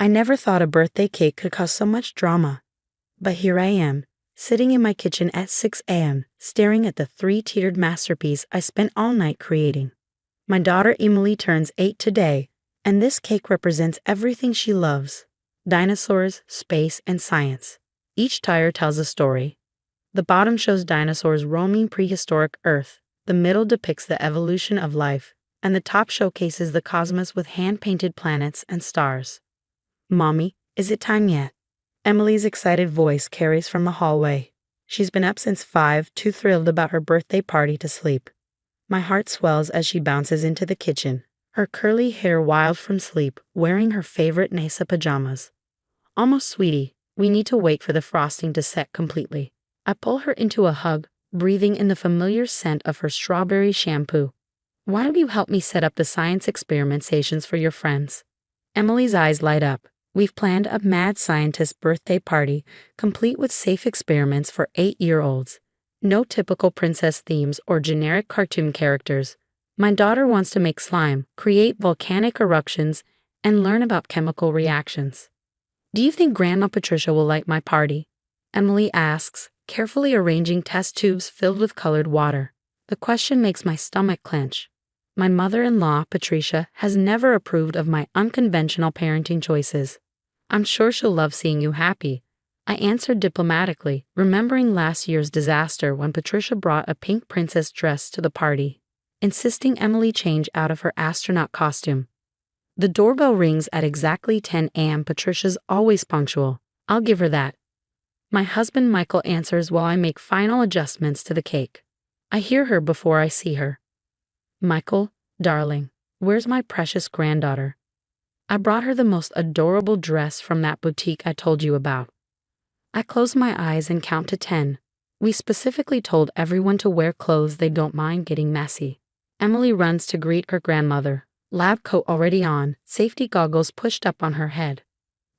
I never thought a birthday cake could cause so much drama. But here I am, sitting in my kitchen at 6 a.m., staring at the three-tiered masterpiece I spent all night creating. My daughter Emily turns 8 today, and this cake represents everything she loves: dinosaurs, space, and science. Each tire tells a story. The bottom shows dinosaurs roaming prehistoric Earth, the middle depicts the evolution of life, and the top showcases the cosmos with hand-painted planets and stars. "Mommy, is it time yet?" Emily's excited voice carries from the hallway. She's been up since 5, too thrilled about her birthday party to sleep. My heart swells as she bounces into the kitchen, her curly hair wild from sleep, wearing her favorite NASA pajamas. "Almost, sweetie. We need to wait for the frosting to set completely." I pull her into a hug, breathing in the familiar scent of her strawberry shampoo. "Why don't you help me set up the science experiment stations for your friends?" Emily's eyes light up. We've planned a mad scientist birthday party, complete with safe experiments for 8-year-olds. No typical princess themes or generic cartoon characters. My daughter wants to make slime, create volcanic eruptions, and learn about chemical reactions. "Do you think Grandma Patricia will like my party?" Emily asks, carefully arranging test tubes filled with colored water. The question makes my stomach clench. My mother-in-law, Patricia, has never approved of my unconventional parenting choices. "I'm sure she'll love seeing you happy," I answered diplomatically, remembering last year's disaster when Patricia brought a pink princess dress to the party, insisting Emily change out of her astronaut costume. The doorbell rings at exactly 10 a.m. Patricia's always punctual. I'll give her that. My husband Michael answers while I make final adjustments to the cake. I hear her before I see her. "Michael, darling, where's my precious granddaughter?" "I brought her the most adorable dress from that boutique I told you about." I close my eyes and count to 10. We specifically told everyone to wear clothes they don't mind getting messy. Emily runs to greet her grandmother, lab coat already on, safety goggles pushed up on her head.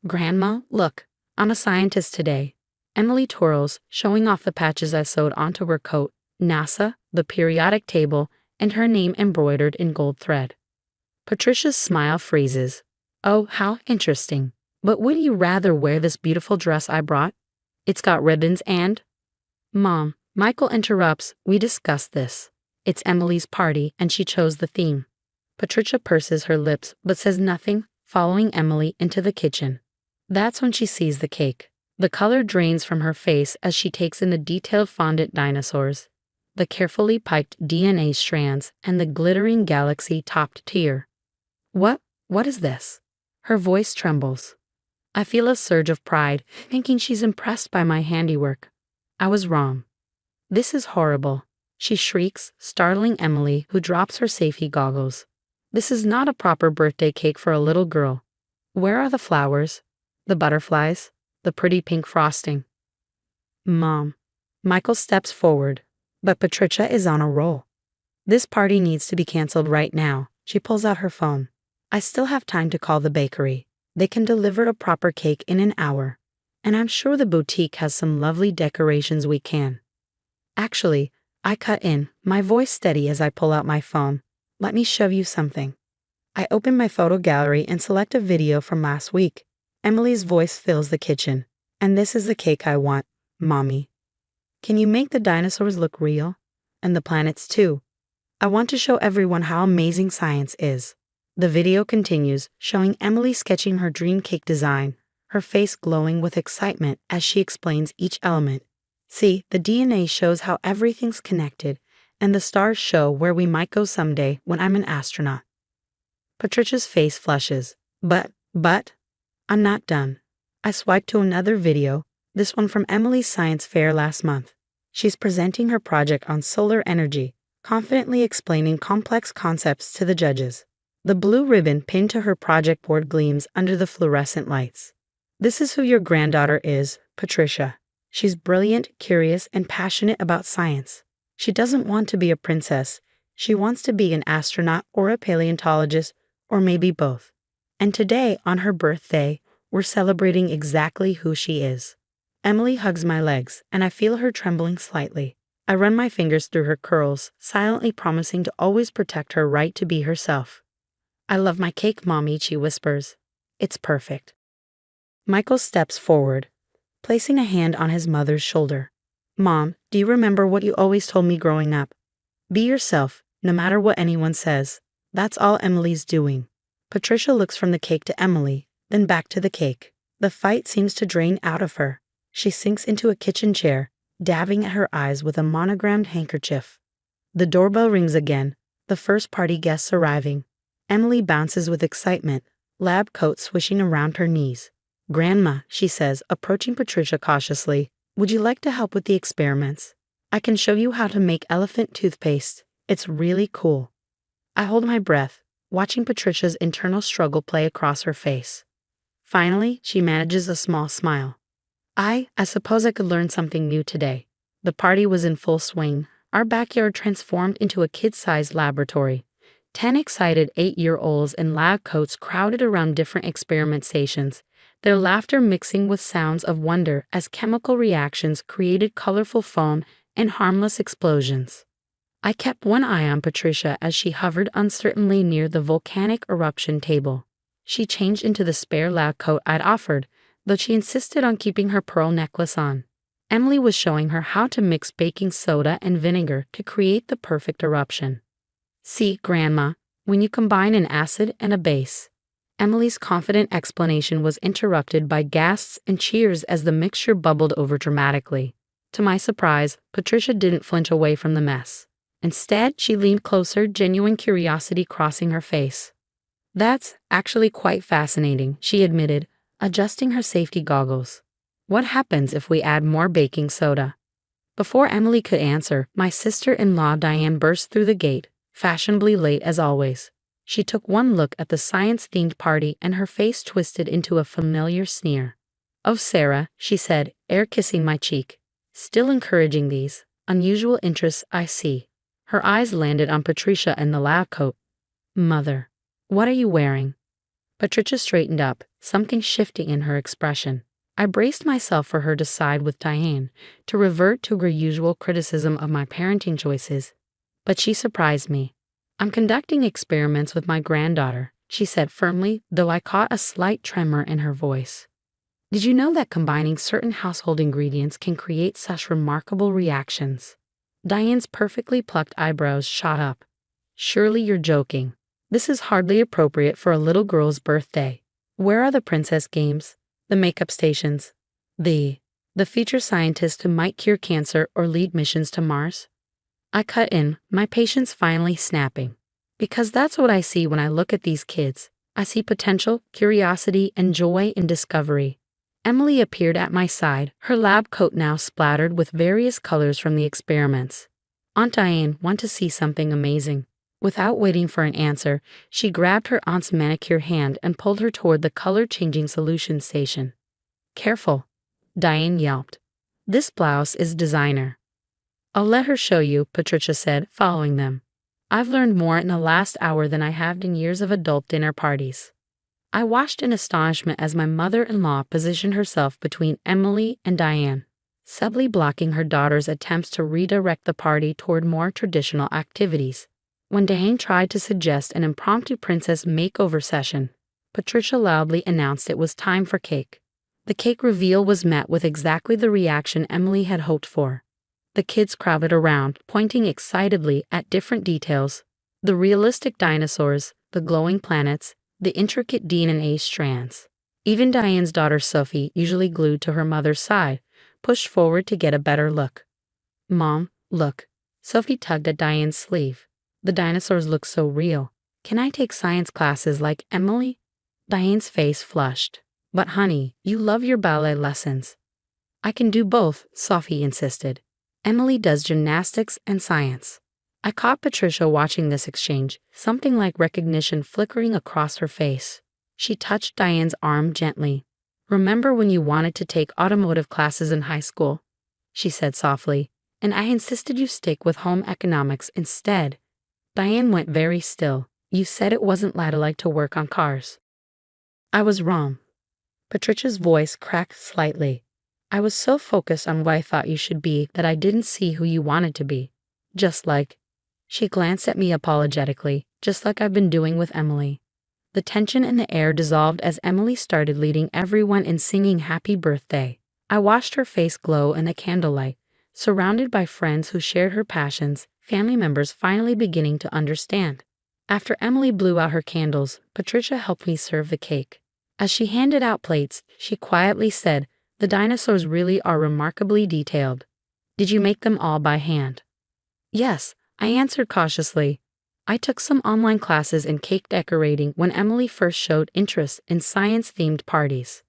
"Grandma, look, I'm a scientist today." Emily twirls, showing off the patches I sewed onto her coat, NASA, the periodic table, and her name embroidered in gold thread. Patricia's smile freezes. "Oh, how interesting. But would you rather wear this beautiful dress I brought? It's got ribbons and—" "Mom," Michael interrupts, "we discussed this. It's Emily's party, and she chose the theme." Patricia purses her lips but says nothing, following Emily into the kitchen. That's when she sees the cake. The color drains from her face as she takes in the detailed fondant dinosaurs, the carefully piped DNA strands, and the glittering galaxy-topped tier. What is this?" Her voice trembles. I feel a surge of pride, thinking she's impressed by my handiwork. I was wrong. "This is horrible," she shrieks, startling Emily, who drops her safety goggles. "This is not a proper birthday cake for a little girl. Where are the flowers, the butterflies, the pretty pink frosting?" "Mom." Michael steps forward, but Patricia is on a roll. "This party needs to be canceled right now." She pulls out her phone. "I still have time to call the bakery. They can deliver a proper cake in an hour. And I'm sure the boutique has some lovely decorations we can." Actually, I cut in, my voice steady as I pull out my phone. "Let me show you something." I open my photo gallery and select a video from last week. Emily's voice fills the kitchen. "And this is the cake I want, Mommy. Can you make the dinosaurs look real? And the planets too? I want to show everyone how amazing science is." The video continues, showing Emily sketching her dream cake design, her face glowing with excitement as she explains each element. "See, the DNA shows how everything's connected, and the stars show where we might go someday when I'm an astronaut." Patricia's face flushes. But, I'm not done. I swipe to another video, this one from Emily's science fair last month. She's presenting her project on solar energy, confidently explaining complex concepts to the judges. The blue ribbon pinned to her project board gleams under the fluorescent lights. "This is who your granddaughter is, Patricia. She's brilliant, curious, and passionate about science. She doesn't want to be a princess. She wants to be an astronaut or a paleontologist, or maybe both. And today, on her birthday, we're celebrating exactly who she is." Emily hugs my legs, and I feel her trembling slightly. I run my fingers through her curls, silently promising to always protect her right to be herself. "I love my cake, Mommy," she whispers. "It's perfect." Michael steps forward, placing a hand on his mother's shoulder. Mom, do you remember what you always told me growing up? Be yourself, no matter what anyone says. That's all Emily's doing. Patricia looks from the cake to Emily, then back to the cake. The fight seems to drain out of her. She sinks into a kitchen chair, dabbing at her eyes with a monogrammed handkerchief. The doorbell rings again, the first party guests arriving. Emily bounces with excitement, lab coat swishing around her knees. Grandma, she says, approaching Patricia cautiously, would you like to help with the experiments? I can show you how to make elephant toothpaste. It's really cool. I hold my breath, watching Patricia's internal struggle play across her face. Finally, she manages a small smile. I suppose I could learn something new today. The party was in full swing. Our backyard transformed into a kid-sized laboratory. 10 excited 8-year-olds in lab coats crowded around different experiment stations, their laughter mixing with sounds of wonder as chemical reactions created colorful foam and harmless explosions. I kept one eye on Patricia as she hovered uncertainly near the volcanic eruption table. She changed into the spare lab coat I'd offered, though she insisted on keeping her pearl necklace on. Emily was showing her how to mix baking soda and vinegar to create the perfect eruption. See, Grandma, when you combine an acid and a base. Emily's confident explanation was interrupted by gasps and cheers as the mixture bubbled over dramatically. To my surprise, Patricia didn't flinch away from the mess. Instead, she leaned closer, genuine curiosity crossing her face. That's actually quite fascinating, she admitted, adjusting her safety goggles. What happens if we add more baking soda? Before Emily could answer, my sister-in-law Diane burst through the gate, fashionably late as always. She took one look at the science-themed party and her face twisted into a familiar sneer. Oh, Sarah, she said, air-kissing my cheek. Still encouraging these unusual interests, I see. Her eyes landed on Patricia and the lab coat. Mother, what are you wearing? Patricia straightened up, something shifting in her expression. I braced myself for her to side with Diane, to revert to her usual criticism of my parenting choices. But she surprised me. I'm conducting experiments with my granddaughter, she said firmly, though I caught a slight tremor in her voice. Did you know that combining certain household ingredients can create such remarkable reactions? Diane's perfectly plucked eyebrows shot up. Surely you're joking. This is hardly appropriate for a little girl's birthday. Where are the princess games? The makeup stations? The future scientist who might cure cancer or lead missions to Mars? I cut in, my patience finally snapping. Because that's what I see when I look at these kids. I see potential, curiosity, and joy in discovery. Emily appeared at my side, her lab coat now splattered with various colors from the experiments. Aunt Diane wanted to see something amazing. Without waiting for an answer, she grabbed her aunt's manicure hand and pulled her toward the color-changing solution station. Careful, Diane yelped. This blouse is designer. I'll let her show you, Patricia said, following them. I've learned more in the last hour than I have in years of adult dinner parties. I watched in astonishment as my mother-in-law positioned herself between Emily and Diane, subtly blocking her daughter's attempts to redirect the party toward more traditional activities. When Diane tried to suggest an impromptu princess makeover session, Patricia loudly announced it was time for cake. The cake reveal was met with exactly the reaction Emily had hoped for. The kids crowded around, pointing excitedly at different details: the realistic dinosaurs, the glowing planets, the intricate DNA strands. Even Diane's daughter Sophie, usually glued to her mother's side, pushed forward to get a better look. Mom, look. Sophie tugged at Diane's sleeve. The dinosaurs look so real. Can I take science classes like Emily? Diane's face flushed. But honey, you love your ballet lessons. I can do both, Sophie insisted. Emily does gymnastics and science. I caught Patricia watching this exchange, something like recognition flickering across her face. She touched Diane's arm gently. Remember when you wanted to take automotive classes in high school? She said softly, and I insisted you stick with home economics instead. Diane went very still. You said it wasn't ladylike to work on cars. I was wrong. Patricia's voice cracked slightly. I was so focused on what I thought you should be that I didn't see who you wanted to be. Just like... She glanced at me apologetically, just like I've been doing with Emily. The tension in the air dissolved as Emily started leading everyone in singing Happy Birthday. I watched her face glow in the candlelight, surrounded by friends who shared her passions, family members finally beginning to understand. After Emily blew out her candles, Patricia helped me serve the cake. As she handed out plates, she quietly said, "The dinosaurs really are remarkably detailed. Did you make them all by hand?" "Yes," I answered cautiously. I took some online classes in cake decorating when Emily first showed interest in science-themed parties.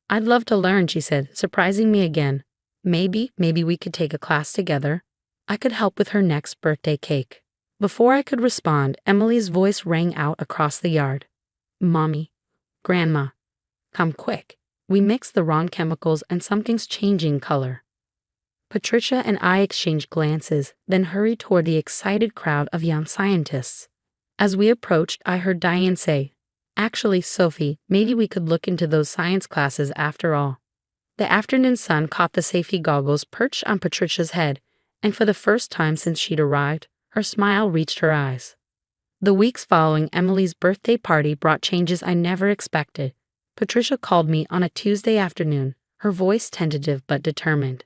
"I'd love to learn," she said, surprising me again. Maybe we could take a class together. I could help with her next birthday cake." Before I could respond, Emily's voice rang out across the yard. "Mommy, Grandma, come quick. We mixed the wrong chemicals and something's changing color." Patricia and I exchanged glances, then hurried toward the excited crowd of young scientists. As we approached, I heard Diane say, "Actually, Sophie, maybe we could look into those science classes after all." The afternoon sun caught the safety goggles perched on Patricia's head, and for the first time since she'd arrived, her smile reached her eyes. The weeks following Emily's birthday party brought changes I never expected. Patricia called me on a Tuesday afternoon, her voice tentative but determined.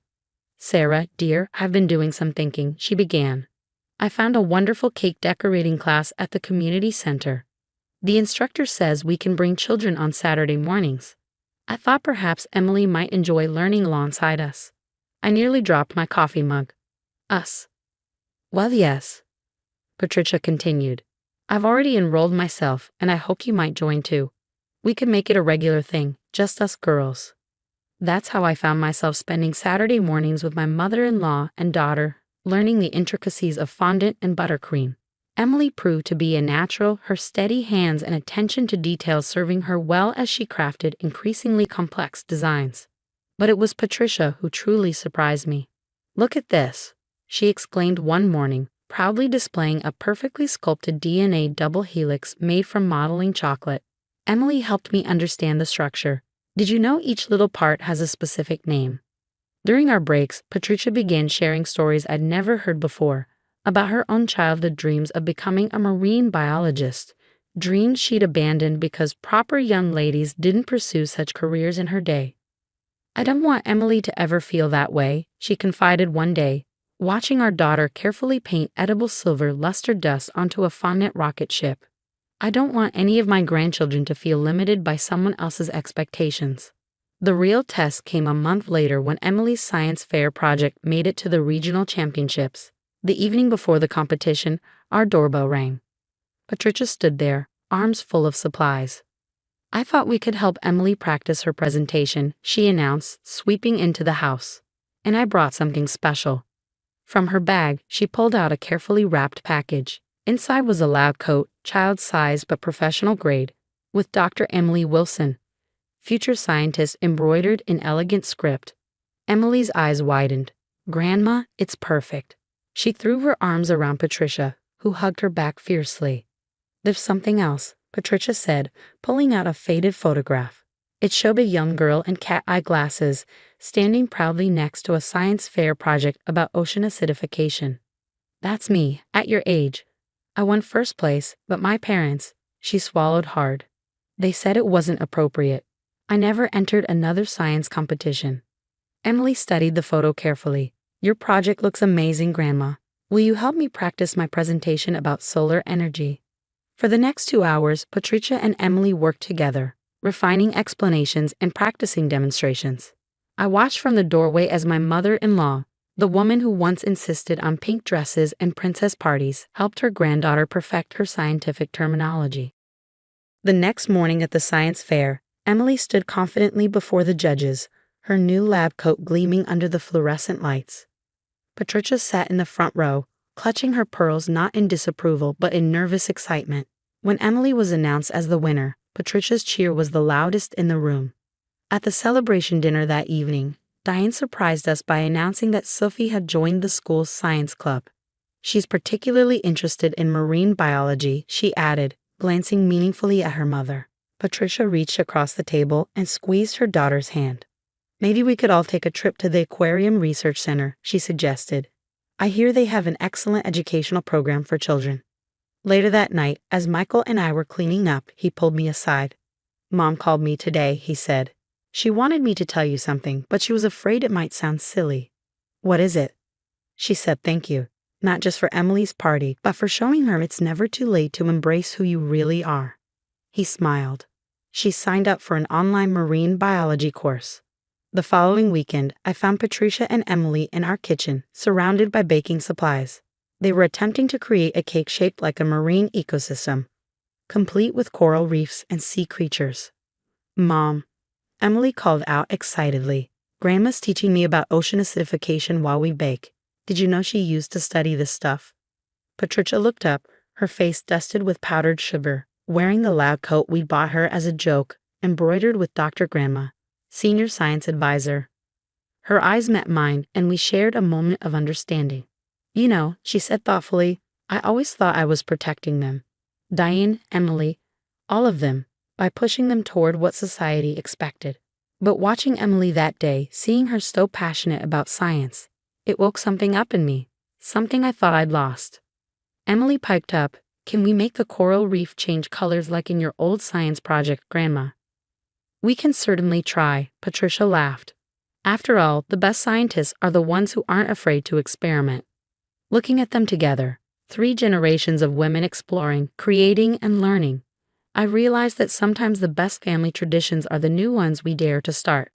"Sarah, dear, I've been doing some thinking," she began. "I found a wonderful cake decorating class at the community center. The instructor says we can bring children on Saturday mornings. I thought perhaps Emily might enjoy learning alongside us." I nearly dropped my coffee mug. "Us?" "Well, yes," Patricia continued. "I've already enrolled myself, and I hope you might join too. We could make it a regular thing, just us girls." That's how I found myself spending Saturday mornings with my mother-in-law and daughter, learning the intricacies of fondant and buttercream. Emily proved to be a natural, her steady hands and attention to detail serving her well as she crafted increasingly complex designs. But it was Patricia who truly surprised me. "Look at this," she exclaimed one morning, proudly displaying a perfectly sculpted DNA double helix made from modeling chocolate. Emily helped me understand the structure. "Did you know each little part has a specific name?" During our breaks, Patricia began sharing stories I'd never heard before, about her own childhood dreams of becoming a marine biologist, dreams she'd abandoned because proper young ladies didn't pursue such careers in her day. "I don't want Emily to ever feel that way," she confided one day, watching our daughter carefully paint edible silver luster dust onto a fondant rocket ship. "I don't want any of my grandchildren to feel limited by someone else's expectations." The real test came a month later when Emily's science fair project made it to the regional championships. The evening before the competition, our doorbell rang. Patricia stood there, arms full of supplies. "I thought we could help Emily practice her presentation," she announced, sweeping into the house. "And I brought something special." From her bag, she pulled out a carefully wrapped package. Inside was a lab coat, child-sized but professional grade, with Dr. Emily Wilson, future scientist, embroidered in elegant script. Emily's eyes widened. "Grandma, it's perfect." She threw her arms around Patricia, who hugged her back fiercely. "There's something else," Patricia said, pulling out a faded photograph. It showed a young girl in cat-eye glasses, standing proudly next to a science fair project about ocean acidification. "That's me, at your age. I won first place, but my parents," she swallowed hard, "they said it wasn't appropriate. I never entered another science competition." Emily studied the photo carefully. "Your project looks amazing, Grandma. Will you help me practice my presentation about solar energy?" For the next 2 hours, Patricia and Emily worked together, refining explanations and practicing demonstrations. I watched from the doorway as my mother-in-law, the woman who once insisted on pink dresses and princess parties, helped her granddaughter perfect her scientific terminology. The next morning at the science fair, Emily stood confidently before the judges, her new lab coat gleaming under the fluorescent lights. Patricia sat in the front row, clutching her pearls not in disapproval but in nervous excitement. When Emily was announced as the winner, Patricia's cheer was the loudest in the room. At the celebration dinner that evening, Diane surprised us by announcing that Sophie had joined the school's science club. "She's particularly interested in marine biology," she added, glancing meaningfully at her mother. Patricia reached across the table and squeezed her daughter's hand. "Maybe we could all take a trip to the Aquarium Research Center," she suggested. "I hear they have an excellent educational program for children." Later that night, as Michael and I were cleaning up, he pulled me aside. Mom called me today, he said. She wanted me to tell you something, but she was afraid it might sound silly. What is it? She said thank you, not just for Emily's party, but for showing her it's never too late to embrace who you really are. He smiled. She signed up for an online marine biology course. The following weekend, I found Patricia and Emily in our kitchen, surrounded by baking supplies. They were attempting to create a cake shaped like a marine ecosystem, complete with coral reefs and sea creatures. Mom, Emily called out excitedly, Grandma's teaching me about ocean acidification while we bake. Did you know she used to study this stuff? Patricia looked up, her face dusted with powdered sugar, wearing the lab coat we bought her as a joke, embroidered with Dr. Grandma, senior science advisor. Her eyes met mine, and we shared a moment of understanding. You know, she said thoughtfully, I always thought I was protecting them. Diane, Emily, all of them, by pushing them toward what society expected. But watching Emily that day, seeing her so passionate about science, it woke something up in me, something I thought I'd lost. Emily piped up, can we make the coral reef change colors like in your old science project, Grandma? We can certainly try, Patricia laughed. After all, the best scientists are the ones who aren't afraid to experiment. Looking at them together, 3 generations of women exploring, creating, and learning, I realized that sometimes the best family traditions are the new ones we dare to start.